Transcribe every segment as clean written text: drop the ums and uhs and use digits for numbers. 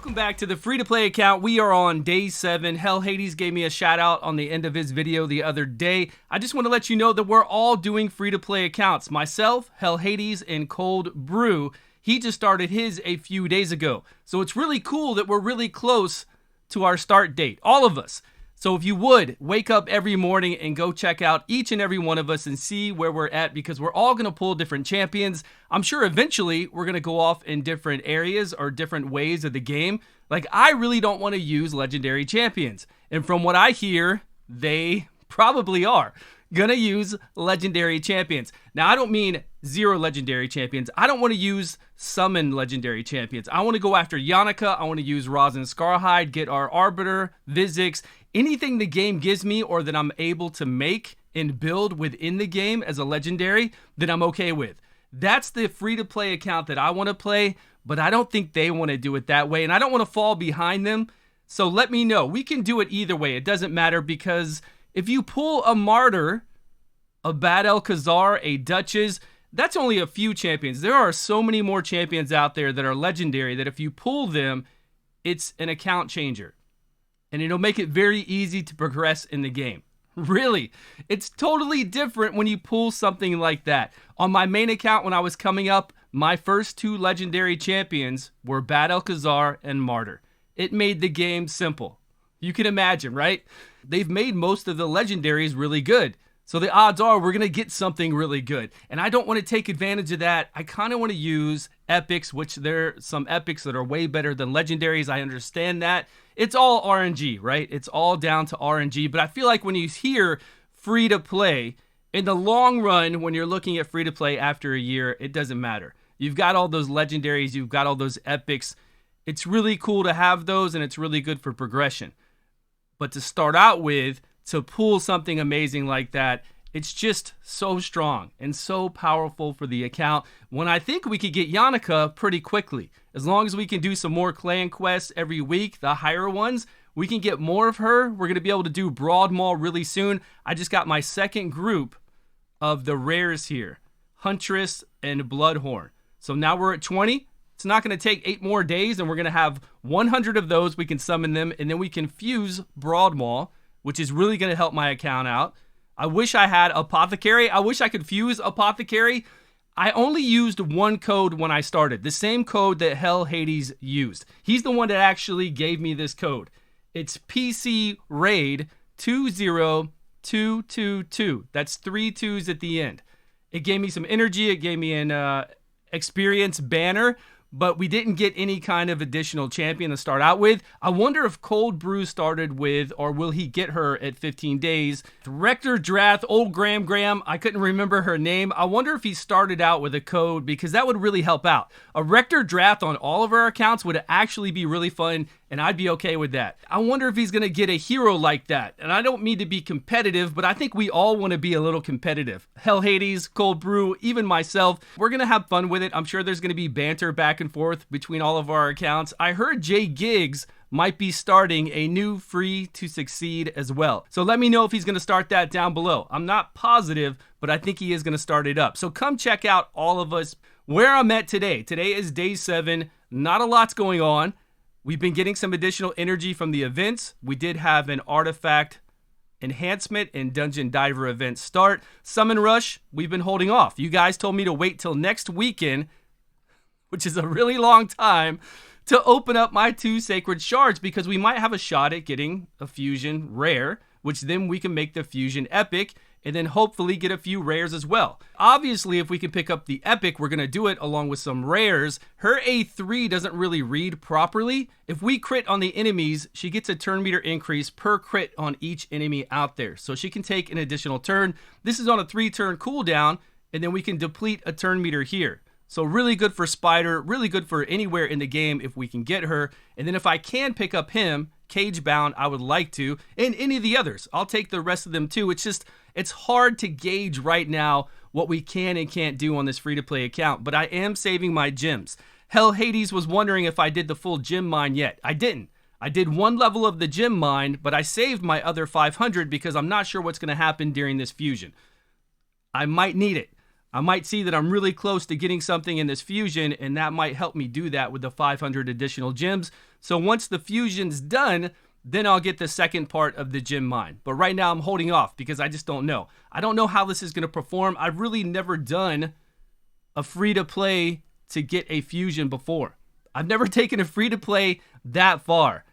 Welcome back to the free-to-play account. We are on day 7. Hell Hades gave me a shout out on the end of his video the other day. I just want to let you know that we're all doing free-to-play accounts. Myself, Hell Hades, and Cold Brew. He just started his a few days ago. So it's really cool that we're really close to our start date. All of us. So if you would, wake up every morning and go check out each and every one of us and see where we're at, because we're all going to pull different champions. I'm sure eventually we're going to go off in different areas or different ways of the game. Like, I really don't want to use legendary champions. And from what I hear, they probably are going to use legendary champions. Now, I don't mean 0 legendary champions. I don't want to use summon legendary champions. I want to go after Yannica. I want to use Rosin Scarhide, get our Arbiter, Vizix, anything the game gives me or that I'm able to make and build within the game as a legendary that I'm okay with. That's the free-to-play account that I want to play, but I don't think they want to do it that way, and I don't want to fall behind them. So let me know. We can do it either way. It doesn't matter, because if you pull a Martyr, a Bad Alcazar, a Duchess, that's only a few champions. There are so many more champions out there that are legendary that if you pull them, it's an account changer. And it'll make it very easy to progress in the game. Really, it's totally different when you pull something like that. On my main account, when I was coming up, my first 2 legendary champions were Bad Alcazar and Martyr. It made the game simple. You can imagine, right? They've made most of the legendaries really good. So the odds are we're going to get something really good. And I don't want to take advantage of that. I kind of want to use epics, which there are some epics that are way better than legendaries. I understand that. It's all RNG, right? It's all down to RNG. But I feel like when you hear free to play, in the long run, when you're looking at free to play after a year, it doesn't matter. You've got all those legendaries. You've got all those epics. It's really cool to have those, and it's really good for progression. But to start out with, to pull something amazing like that, it's just so strong and so powerful for the account. When I think we could get Yannica pretty quickly. As long as we can do some more clan quests every week, the higher ones, we can get more of her. We're going to be able to do Broad Maul really soon. I just got my second group of the rares here. Huntress and Bloodhorn. So now we're at 20. It's not going to take 8 more days, and we're going to have 100 of those. We can summon them, and then we can fuse Broad Maul, which is really going to help my account out. I wish I had Apothecary. I wish I could fuse Apothecary. I only used one code when I started. The same code that Hell Hades used. He's the one that actually gave me this code. It's PC Raid 20222. That's 3 2s at the end. It gave me some energy. It gave me an experience banner. But we didn't get any kind of additional champion to start out with. I wonder if Cold Brew started with, or will he get her at 15 days? Rector Drath, old Graham, I couldn't remember her name. I wonder if he started out with a code, because that would really help out. A Rector Drath on all of our accounts would actually be really fun, and I'd be okay with that. I wonder if he's going to get a hero like that. And I don't mean to be competitive, but I think we all want to be a little competitive. Hell Hades, Cold Brew, even myself, we're going to have fun with it. I'm sure there's going to be banter back and forth between all of our accounts. I heard Jay Giggs might be starting a new free to succeed as well. So let me know if he's going to start that down below. I'm not positive, but I think he is going to start it up. So come check out all of us where I'm at today. Today is day 7. Not a lot's going on. We've been getting some additional energy from the events. We did have an artifact enhancement and dungeon diver event start. Summon Rush, we've been holding off. You guys told me to wait till next weekend, which is a really long time, to open up my 2 sacred shards, because we might have a shot at getting a fusion rare, which then we can make the fusion epic, and then hopefully get a few rares as well. Obviously, if we can pick up the epic, we're going to do it along with some rares. Her A3 doesn't really read properly. If we crit on the enemies, she gets a turn meter increase per crit on each enemy out there. So she can take an additional turn. This is on a 3-turn cooldown, and then we can deplete a turn meter here. So really good for Spider, really good for anywhere in the game if we can get her. And then if I can pick up him, Cage Bound, I would like to, and any of the others. I'll take the rest of them too. It's hard to gauge right now what we can and can't do on this free-to-play account, but I am saving my gems. Hell Hades was wondering if I did the full gem mine yet. I didn't. I did 1 level of the gem mine, but I saved my other 500 because I'm not sure what's going to happen during this fusion. I might need it. I might see that I'm really close to getting something in this fusion, and that might help me do that with the 500 additional gems. So once the fusion's done, then I'll get the second part of the gem mine. But right now I'm holding off because I just don't know. I don't know how this is going to perform. I've really never done a free-to-play to get a fusion before. I've never taken a free-to-play that far.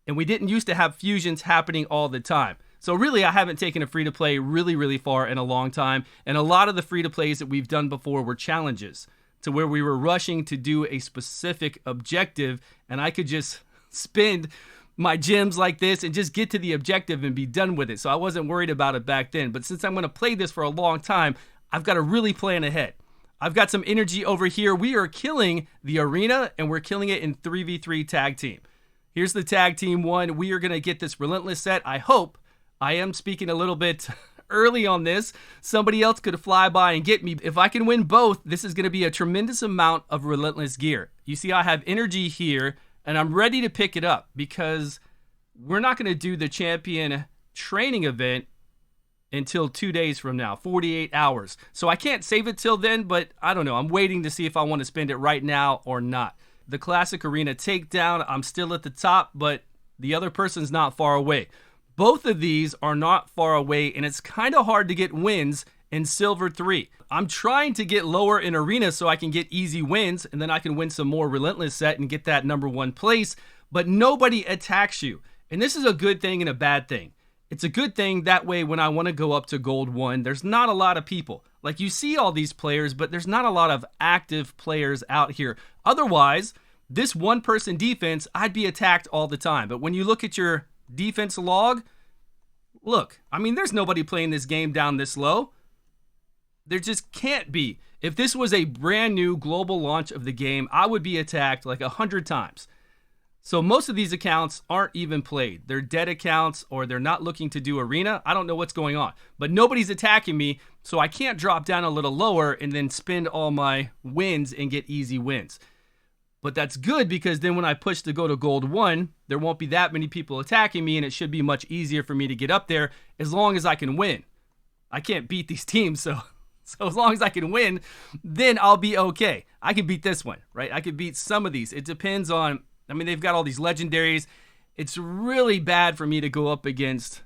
And we didn't used to have fusions happening all the time. So really, I haven't taken a free-to-play really far in a long time. And a lot of the free-to-plays that we've done before were challenges to where we were rushing to do a specific objective. And I could just spend my gems like this and just get to the objective and be done with it. So I wasn't worried about it back then. But since I'm going to play this for a long time, I've got to really plan ahead. I've got some energy over here. We are killing the arena, and we're killing it in 3v3 tag team. Here's the tag team one. We are going to get this relentless set. I hope. I am speaking a little bit early on this. Somebody else could fly by and get me. If I can win both, this is going to be a tremendous amount of relentless gear. You see, I have energy here, and I'm ready to pick it up because we're not going to do the champion training event until 2 days from now, 48 hours. So I can't save it till then, but I don't know. I'm waiting to see if I want to spend it right now or not. The classic arena takedown, I'm still at the top, but the other person's not far away. Both of these are not far away, and it's kind of hard to get wins in Silver 3. I'm trying to get lower in Arena so I can get easy wins, and then I can win some more Relentless set and get that #1 place, but nobody attacks you. And this is a good thing and a bad thing. It's a good thing that way when I want to go up to Gold 1, there's not a lot of people. Like, you see all these players, but there's not a lot of active players out here. Otherwise, this one-person defense, I'd be attacked all the time. But when you look at your defense log, look, I mean, there's nobody playing this game down this low. There just can't be. If this was a brand new global launch of the game, I would be attacked like 100 times. So most of these accounts aren't even played. They're dead accounts, or they're not looking to do arena. I don't know what's going on, but nobody's attacking me, so I can't drop down a little lower and then spend all my wins and get easy wins. But that's good because then when I push to go to Gold 1, there won't be that many people attacking me, and it should be much easier for me to get up there as long as I can win. I can't beat these teams, so as long as I can win, then I'll be okay. I can beat this one, right? I can beat some of these. It depends on, I mean, they've got all these legendaries. It's really bad for me to go up against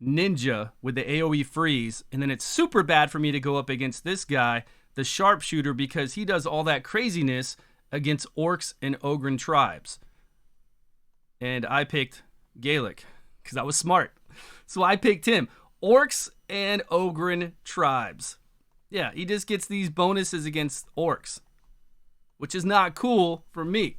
Ninja with the AoE freeze, and then it's super bad for me to go up against this guy, the sharpshooter, because he does all that craziness against orcs and Ogren tribes. And I picked Gaelic because I was smart. So I picked him. Orcs and Ogren tribes. Yeah, he just gets these bonuses against orcs, which is not cool for me.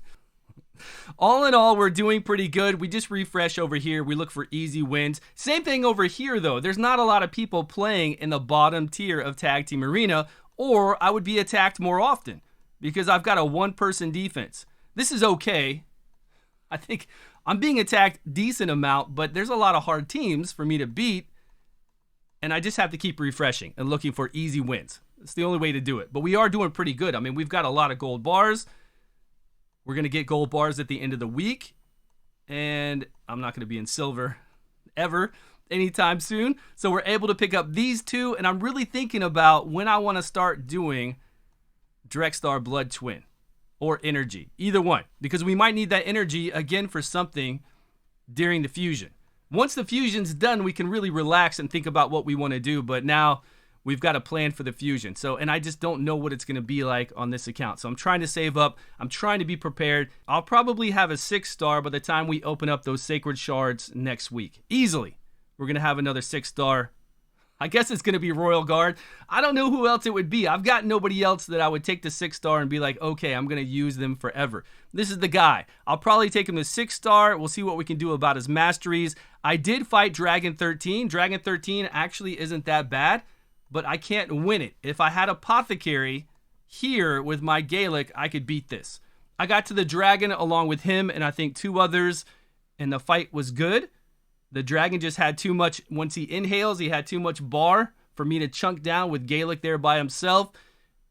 All in all, we're doing pretty good. We just refresh over here. We look for easy wins. Same thing over here, though. There's not a lot of people playing in the bottom tier of Tag Team Arena, or I would be attacked more often because I've got a one-person defense. This is okay. I think I'm being attacked decent amount, but there's a lot of hard teams for me to beat, and I just have to keep refreshing and looking for easy wins. It's the only way to do it. But we are doing pretty good. I mean, we've got a lot of gold bars. We're going to get gold bars at the end of the week, and I'm not going to be in silver ever anytime soon. So we're able to pick up these two, and I'm really thinking about when I want to start doing Drexstar Blood Twin or Energy, either one, because we might need that energy again for something during the fusion. Once the fusion's done, we can really relax and think about what we want to do, but now we've got a plan for the fusion. So, and I just don't know what it's going to be like on this account. So I'm trying to save up. I'm trying to be prepared. I'll probably have a 6-star by the time we open up those sacred shards next week. Easily. We're going to have another 6-star. I guess it's going to be Royal Guard. I don't know who else it would be. I've got nobody else that I would take the 6-star and be like, okay, I'm going to use them forever. This is the guy. I'll probably take him to 6-star. We'll see what we can do about his masteries. I did fight Dragon 13. Dragon 13 actually isn't that bad, but I can't win it. If I had Apothecary here with my Gaelic, I could beat this. I got to the dragon along with him and I think 2 others, and the fight was good. The dragon just had too much, once he inhales, he had too much bar for me to chunk down with Gaelic there by himself,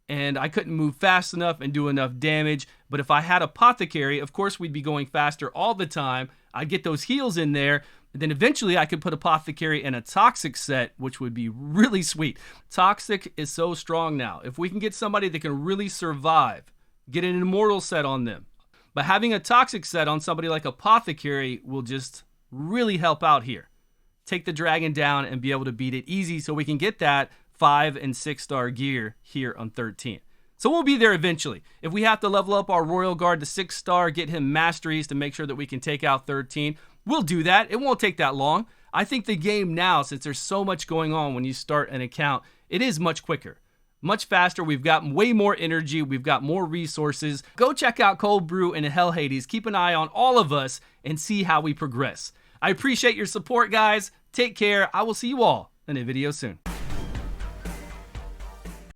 and I couldn't move fast enough and do enough damage. But if I had Apothecary, of course we'd be going faster all the time. I'd get those heals in there, And then eventually I could put Apothecary in a Toxic set, which would be really sweet. Toxic is so strong now. If we can get somebody that can really survive, get an Immortal set on them. But having a Toxic set on somebody like Apothecary will just really help out here. Take the dragon down and be able to beat it easy so we can get that 5 and 6 star gear here on 13. So we'll be there eventually. If we have to level up our Royal Guard to 6 star, get him masteries to make sure that we can take out 13, we'll do that. It won't take that long. I think the game now, since there's so much going on when you start an account, it is much quicker, much faster. We've got way more energy. We've got more resources. Go check out Cold Brew and Hell Hades. Keep an eye on all of us and see how we progress. I appreciate your support, guys. Take care. I will see you all in a video soon.